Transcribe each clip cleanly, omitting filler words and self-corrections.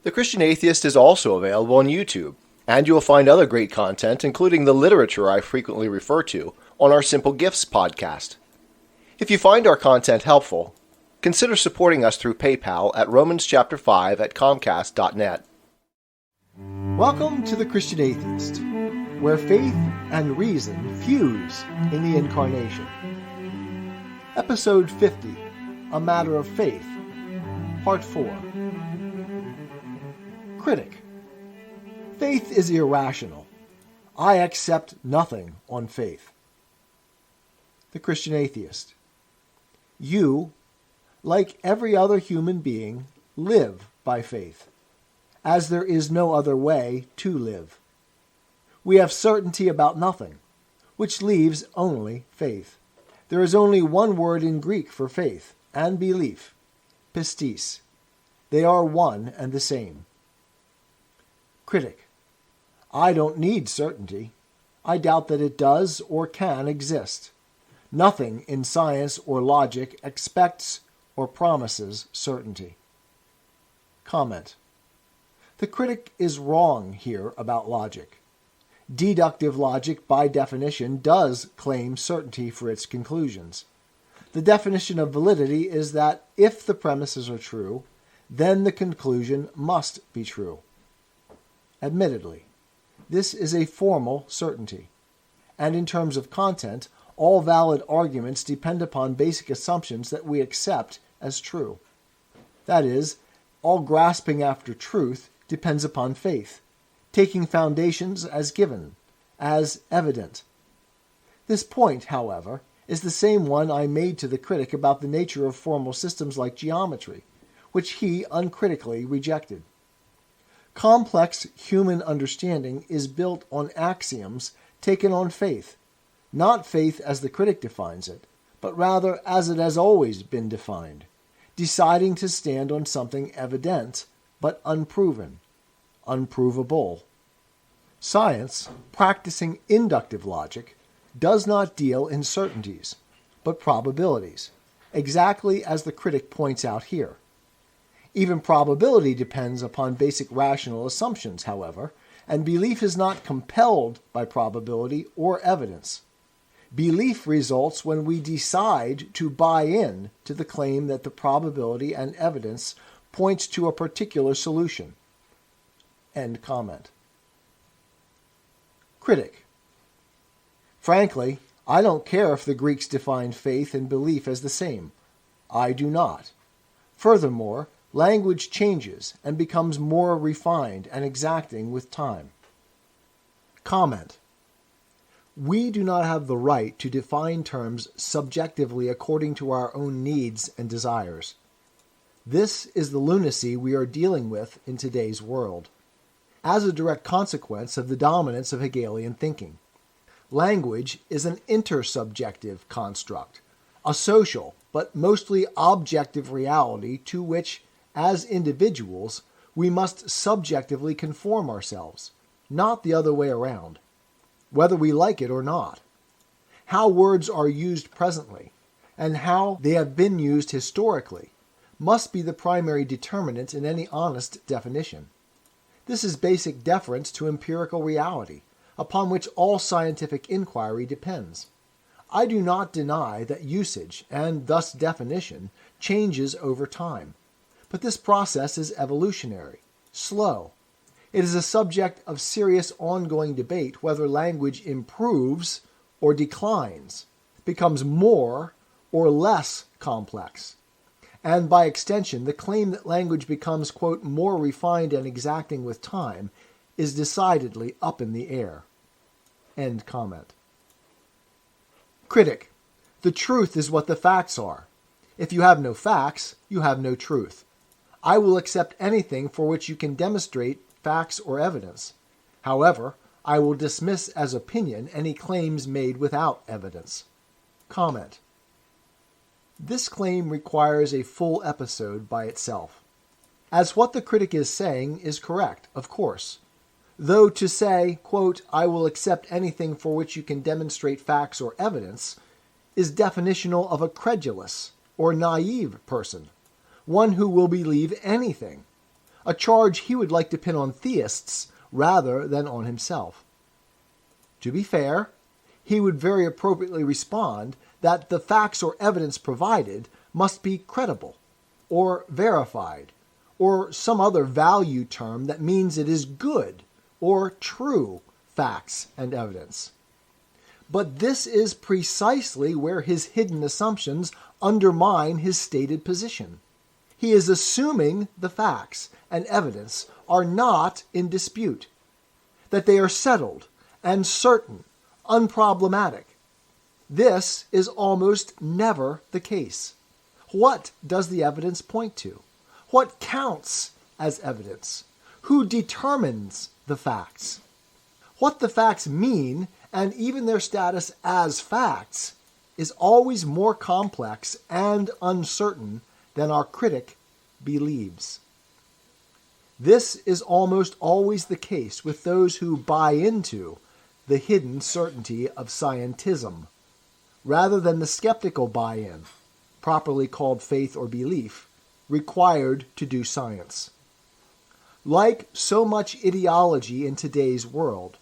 The Christian Atheist is also available on YouTube, and you will find other great content, including the literature I frequently refer to, on our Simple Gifts podcast. If you find our content helpful, consider supporting us through PayPal at romans5@comcast.net. Welcome to the Christian Atheist, where faith and reason fuse in the incarnation. Episode 50, A Matter of Faith, Part 4. Critic. Faith is irrational. I accept nothing on faith. The Christian Atheist. You, like every other human being, live by faith, as there is no other way to live. We have certainty about nothing, which leaves only faith. There is only one word in Greek for faith and belief, pistis. They are one and the same. Critic. I don't need certainty. I doubt that it does or can exist. Nothing in science or logic expects or promises certainty. Comment. The critic is wrong here about logic. Deductive logic, by definition, does claim certainty for its conclusions. The definition of validity is that if the premises are true, then the conclusion must be true. Admittedly, this is a formal certainty, and in terms of content, all valid arguments depend upon basic assumptions that we accept as true. That is, all grasping after truth depends upon faith, taking foundations as given, as evident. This point, however, is the same one I made to the critic about the nature of formal systems like geometry, which he uncritically rejected. Complex human understanding is built on axioms taken on faith, not faith as the critic defines it, but rather as it has always been defined, deciding to stand on something evident but unproven, unprovable. Science, practicing inductive logic, does not deal in certainties, but probabilities, exactly as the critic points out here. Even probability depends upon basic rational assumptions, however, and belief is not compelled by probability or evidence. Belief results when we decide to buy in to the claim that the probability and evidence points to a particular solution. End comment. Critic. Frankly, I don't care if the Greeks defined faith and belief as the same. I do not. Furthermore, language changes and becomes more refined and exacting with time. Comment. We do not have the right to define terms subjectively according to our own needs and desires. This is the lunacy we are dealing with in today's world, as a direct consequence of the dominance of Hegelian thinking. Language is an intersubjective construct, a social but mostly objective reality to which, as individuals, we must subjectively conform ourselves, not the other way around, whether we like it or not. How words are used presently, and how they have been used historically, must be the primary determinant in any honest definition. This is basic deference to empirical reality, upon which all scientific inquiry depends. I do not deny that usage, and thus definition, changes over time. But this process is evolutionary, slow. It is a subject of serious ongoing debate whether language improves or declines, becomes more or less complex. And by extension, the claim that language becomes, quote, more refined and exacting with time is decidedly up in the air. End comment. Critic. The truth is what the facts are. If you have no facts, you have no truth. I will accept anything for which you can demonstrate facts or evidence. However, I will dismiss as opinion any claims made without evidence. Comment. This claim requires a full episode by itself. As what the critic is saying is correct, of course. Though to say, quote, I will accept anything for which you can demonstrate facts or evidence, is definitional of a credulous or naive person, one who will believe anything. a charge he would like to pin on theists rather than on himself. To be fair, he would very appropriately respond that the facts or evidence provided must be credible, or verified, or some other value term that means it is good or true facts and evidence. But this is precisely where his hidden assumptions undermine his stated position. He is assuming the facts and evidence are not in dispute, that they are settled and certain, unproblematic. This is almost never the case. What does the evidence point to? What counts as evidence? Who determines the facts? What the facts mean, and even their status as facts, is always more complex and uncertain than our critic believes. This is almost always the case with those who buy into the hidden certainty of scientism, rather than the skeptical buy-in, properly called faith or belief, required to do science. Like so much ideology in today's world,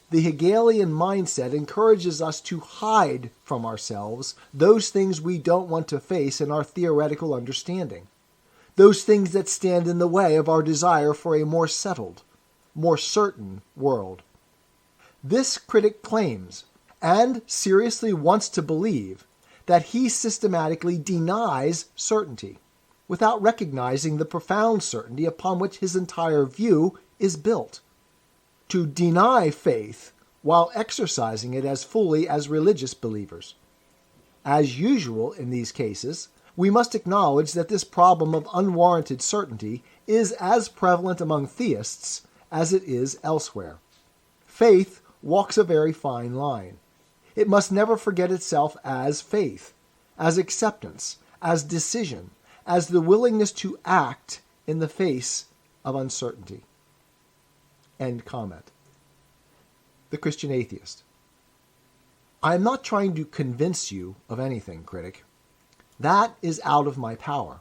the Hegelian mindset encourages us to hide from ourselves those things we don't want to face in our theoretical understanding, those things that stand in the way of our desire for a more settled, more certain world. This critic claims, and seriously wants to believe, that he systematically denies certainty, without recognizing the profound certainty upon which his entire view is built. To deny faith while exercising it as fully as religious believers. As usual in these cases, we must acknowledge that this problem of unwarranted certainty is as prevalent among theists as it is elsewhere. Faith walks a very fine line. It must never forget itself as faith, as acceptance, as decision, as the willingness to act in the face of uncertainty. End comment. The Christian Atheist. I am not trying to convince you of anything, critic. That is out of my power.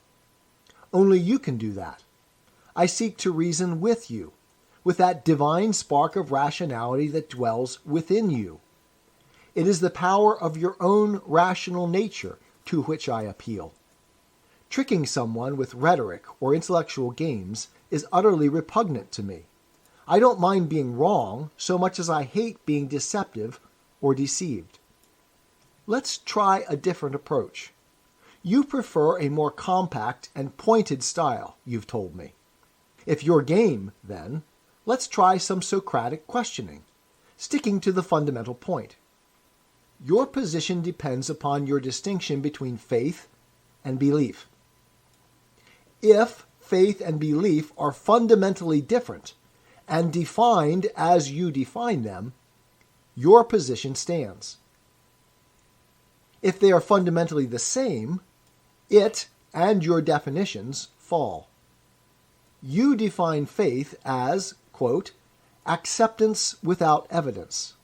Only you can do that. I seek to reason with you, with that divine spark of rationality that dwells within you. It is the power of your own rational nature to which I appeal. Tricking someone with rhetoric or intellectual games is utterly repugnant to me. I don't mind being wrong so much as I hate being deceptive or deceived. Let's try a different approach. You prefer a more compact and pointed style, you've told me. If you're game, then, let's try some Socratic questioning, sticking to the fundamental point. Your position depends upon your distinction between faith and belief. If faith and belief are fundamentally different, and defined as you define them, your position stands. If they are fundamentally the same, it and your definitions fall. You define faith as, quote, acceptance without evidence,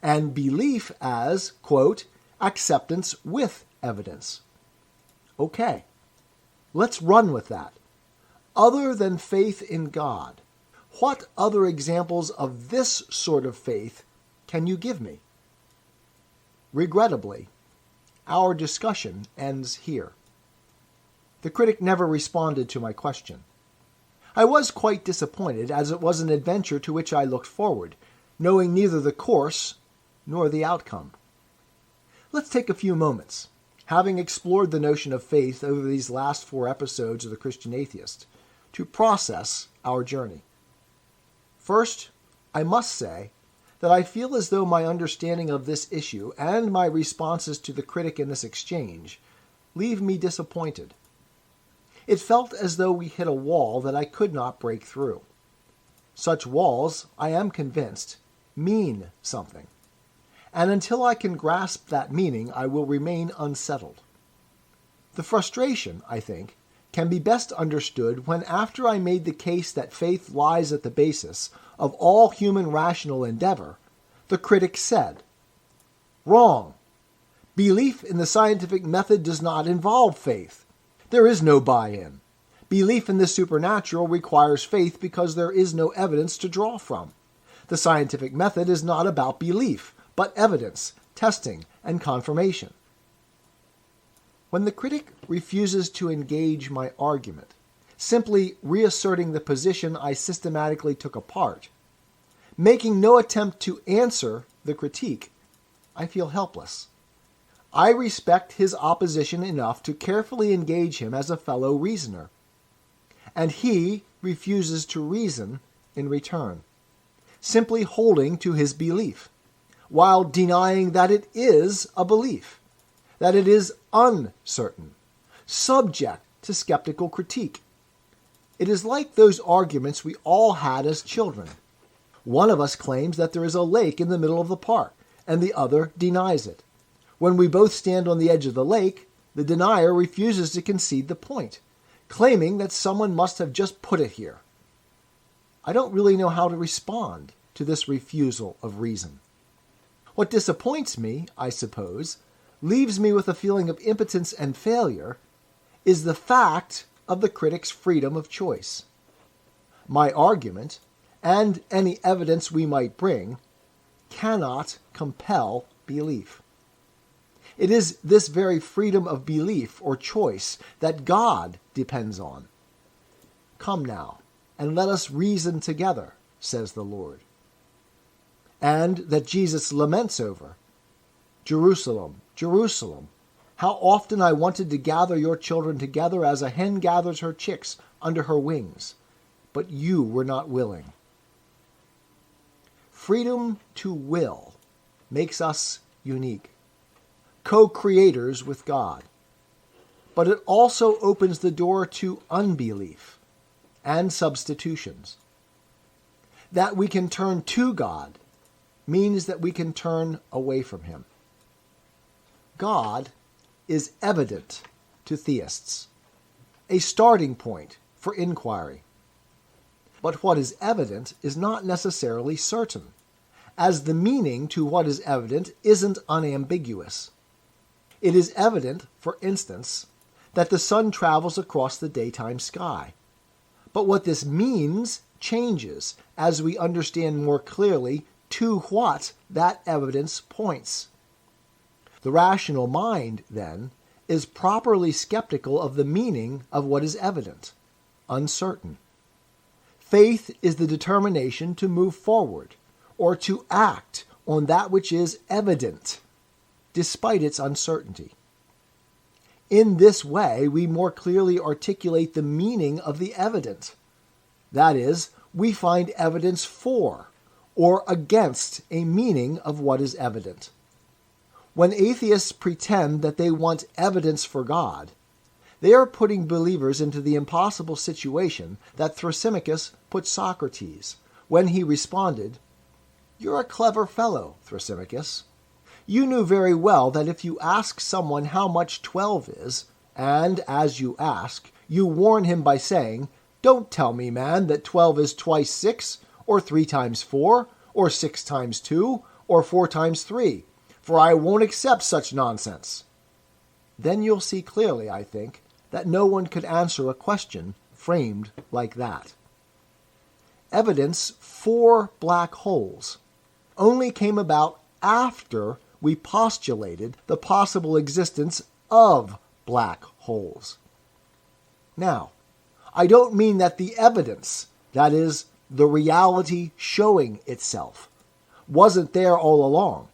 and belief as, quote, acceptance with evidence. Okay, let's run with that. Other than faith in God, what other examples of this sort of faith can you give me? Regrettably, our discussion ends here. The critic never responded to my question. I was quite disappointed, as it was an adventure to which I looked forward, knowing neither the course nor the outcome. Let's take a few moments, having explored the notion of faith over these last 4 episodes of The Christian Atheist, to process our journey. First, I must say that I feel as though my understanding of this issue and my responses to the critic in this exchange leave me disappointed. It felt as though we hit a wall that I could not break through. Such walls, I am convinced, mean something. And until I can grasp that meaning, I will remain unsettled. The frustration, I think, can be best understood when, after I made the case that faith lies at the basis of all human rational endeavor, the critic said, "Wrong. Belief in the scientific method does not involve faith. There is no buy-in. Belief in the supernatural requires faith because there is no evidence to draw from. The scientific method is not about belief, but evidence, testing, and confirmation. When the critic refuses to engage my argument, simply reasserting the position I systematically took apart, making no attempt to answer the critique, I feel helpless. I respect his opposition enough to carefully engage him as a fellow reasoner, and he refuses to reason in return, simply holding to his belief, while denying that it is a belief, that it is uncertain, subject to skeptical critique. It is like those arguments we all had as children. One of us claims that there is a lake in the middle of the park, and the other denies it. When we both stand on the edge of the lake, the denier refuses to concede the point, claiming that someone must have just put it here. I don't really know how to respond to this refusal of reason. What disappoints me, I suppose, leaves me with a feeling of impotence and failure, is the fact of the critic's freedom of choice. My argument, and any evidence we might bring, cannot compel belief. It is this very freedom of belief or choice that God depends on. Come now, and let us reason together, says the Lord. And that Jesus laments over. Jerusalem, Jerusalem, how often I wanted to gather your children together as a hen gathers her chicks under her wings, but you were not willing. Freedom to will makes us unique, co-creators with God. But it also opens the door to unbelief and substitutions. That we can turn to God means that we can turn away from him. God is evident to theists, a starting point for inquiry. But what is evident is not necessarily certain, as the meaning to what is evident isn't unambiguous. It is evident, for instance, that the sun travels across the daytime sky. But what this means changes as we understand more clearly to what that evidence points. The rational mind, then, is properly skeptical of the meaning of what is evident, uncertain. Faith is the determination to move forward, or to act on that which is evident, despite its uncertainty. In this way, we more clearly articulate the meaning of the evident. That is, we find evidence for or against a meaning of what is evident. When atheists pretend that they want evidence for God, they are putting believers into the impossible situation that Thrasymachus put Socrates when he responded, "You're a clever fellow, Thrasymachus. You knew very well that if you ask someone how much 12 is, and as you ask, you warn him by saying, 'Don't tell me, man, that 12 is twice 6, or 3 times 4, or 6 times 2, or 4 times 3, for I won't accept such nonsense.' Then you'll see clearly, I think, that no one could answer a question framed like that. Evidence for black holes only came about after we postulated the possible existence of black holes. Now, I don't mean that the evidence, that is, the reality showing itself, wasn't there all along,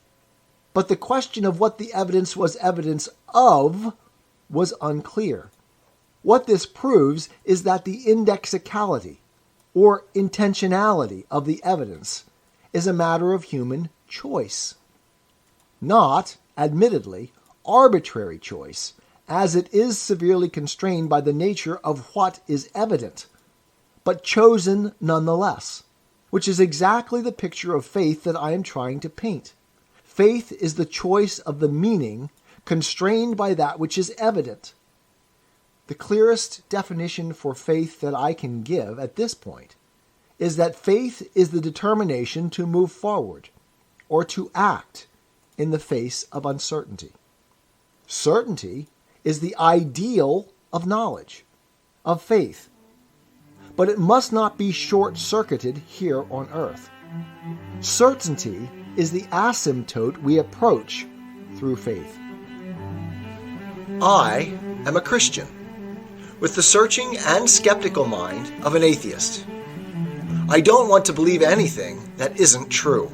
but the question of what the evidence was evidence of was unclear. What this proves is that the indexicality, or intentionality of the evidence, is a matter of human choice. Not, admittedly, arbitrary choice, as it is severely constrained by the nature of what is evident, but chosen nonetheless, which is exactly the picture of faith that I am trying to paint. Faith is the choice of the meaning constrained by that which is evident. The clearest definition for faith that I can give at this point is that faith is the determination to move forward, or to act in the face of uncertainty. Certainty is the ideal of knowledge. of faith. But it must not be short-circuited here on earth. Certainty is the asymptote we approach through faith. I am a Christian, with the searching and skeptical mind of an atheist. I don't want to believe anything that isn't true.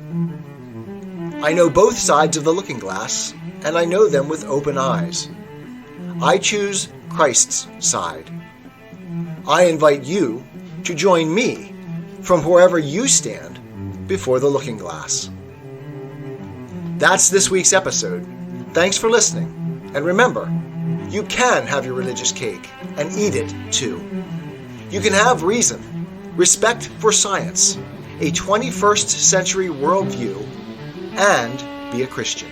I know both sides of the looking glass, and I know them with open eyes. I choose Christ's side. I invite you to join me from wherever you stand before the looking glass. That's this week's episode. Thanks for listening. And remember, you can have your religious cake and eat it too. You can have reason, respect for science, a 21st century worldview, and be a Christian.